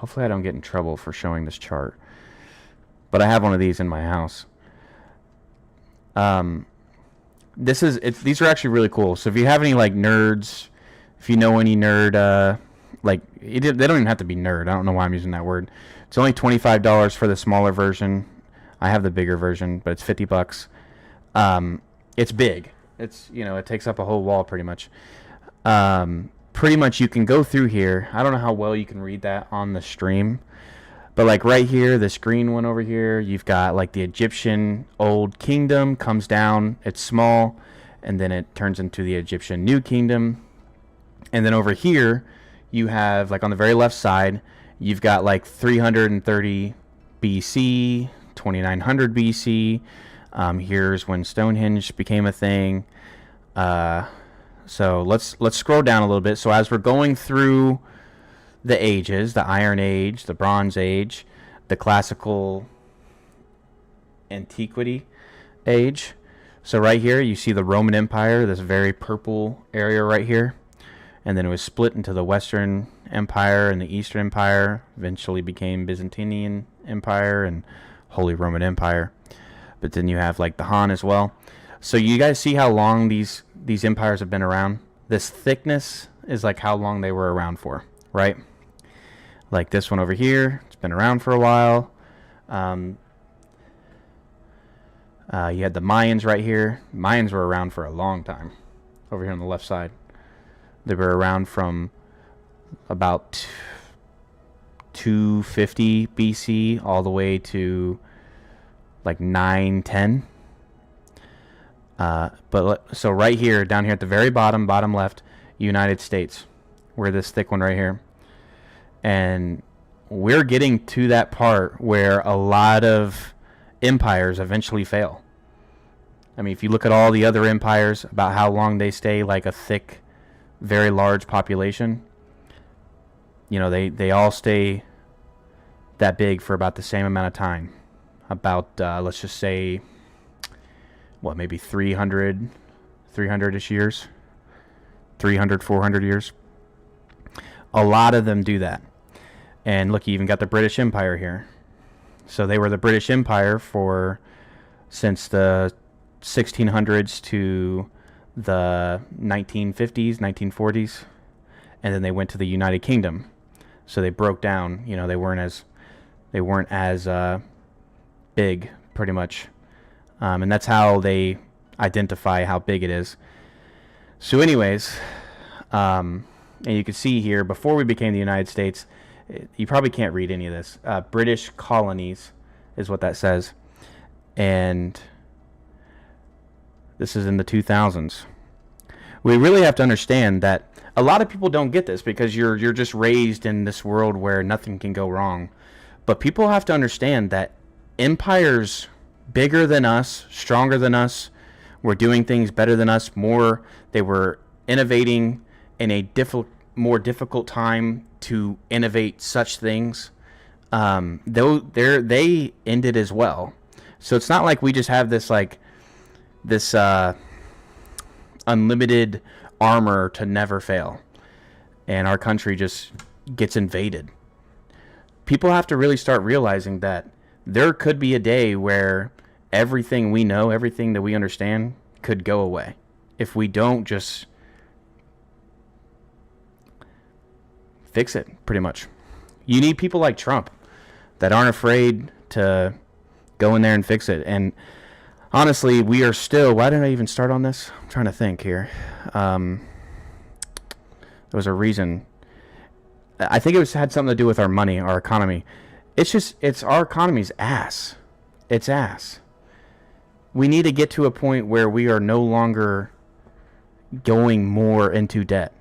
Hopefully I don't get in trouble for showing this chart. But I have one of these in my house. These are actually really cool. So if you have any like nerds, if you know any nerd, they don't even have to be nerd. I don't know why I'm using that word. It's only $25 for the smaller version. I have the bigger version, but it's $50. It's big. It takes up a whole wall pretty much. Pretty much you can go through here. I don't know how well you can read that on the stream, but like right here, this green one over here, you've got like the Egyptian Old Kingdom comes down. It's small, and then it turns into the Egyptian New Kingdom. And then over here, you have like on the very left side, you've got like 330 BC, 2900 BC. Here's when Stonehenge became a thing. So let's scroll down a little bit. So as we're going through the ages, the Iron Age, the Bronze Age, the Classical Antiquity Age. So right here you see the Roman Empire, this very purple area right here. And then it was split into the Western Empire and the Eastern Empire, eventually became Byzantine Empire and Holy Roman Empire. But then you have like the Han as well. So you guys see how long these empires have been around? This thickness is like how long they were around for, right? Like this one over here, it's been around for a while. You had the Mayans right here. Mayans were around for a long time. Over here on the left side, they were around from about 250 BC all the way to like 910. So right here, down here at the very bottom left, United States. We're this thick one right here. And we're getting to that part where a lot of empires eventually fail. I mean, if you look at all the other empires, about how long they stay like a thick, very large population, they all stay that big for about the same amount of time. About, let's just say, maybe 300-ish years? 300, 400 years? A lot of them do that. And look, you even got the British Empire here. So they were the British Empire since the 1600s to the 1950s, 1940s. And then they went to the United Kingdom. So they broke down. They weren't as big, pretty much. And that's how they identify how big it is. So anyways, and you can see here, before we became the United States, you probably can't read any of this. British colonies is what that says. And this is in the 2000s. We really have to understand that a lot of people don't get this because you're just raised in this world where nothing can go wrong. But people have to understand that empires bigger than us, stronger than us, were doing things better than us, they were innovating in a more difficult time to innovate such things. They ended as well. So it's not like we just have this unlimited armor to never fail, and our country just gets invaded. People have to really start realizing that there could be a day where everything we know, everything that we understand could go away if we don't just fix it, pretty much. You need people like Trump that aren't afraid to go in there and fix it. And honestly, we are still... Why did I even start on this? I'm trying to think here. There was a reason. I think it had something to do with our money, our economy. It's our economy's ass. It's ass. We need to get to a point where we are no longer going more into debt.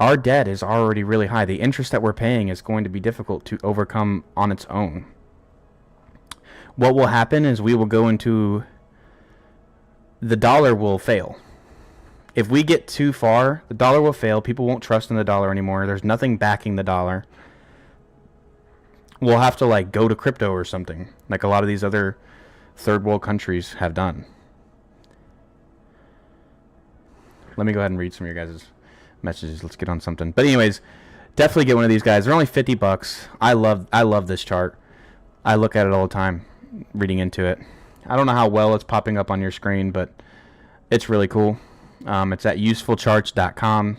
Our debt is already really high. The interest that we're paying is going to be difficult to overcome on its own. What will happen is we will go into... The dollar will fail. If we get too far, the dollar will fail. People won't trust in the dollar anymore. There's nothing backing the dollar. We'll have to go to crypto or something, like a lot of these other third world countries have done. Let me go ahead and read some of your guys' messages. Let's get on something. But anyways, definitely get one of these guys. They're only $50. I love this chart. I look at it all the time, reading into it. I don't know how well it's popping up on your screen, but it's really cool. It's at usefulcharts.com.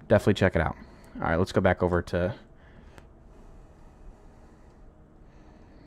Definitely check it out. All right, let's go back over to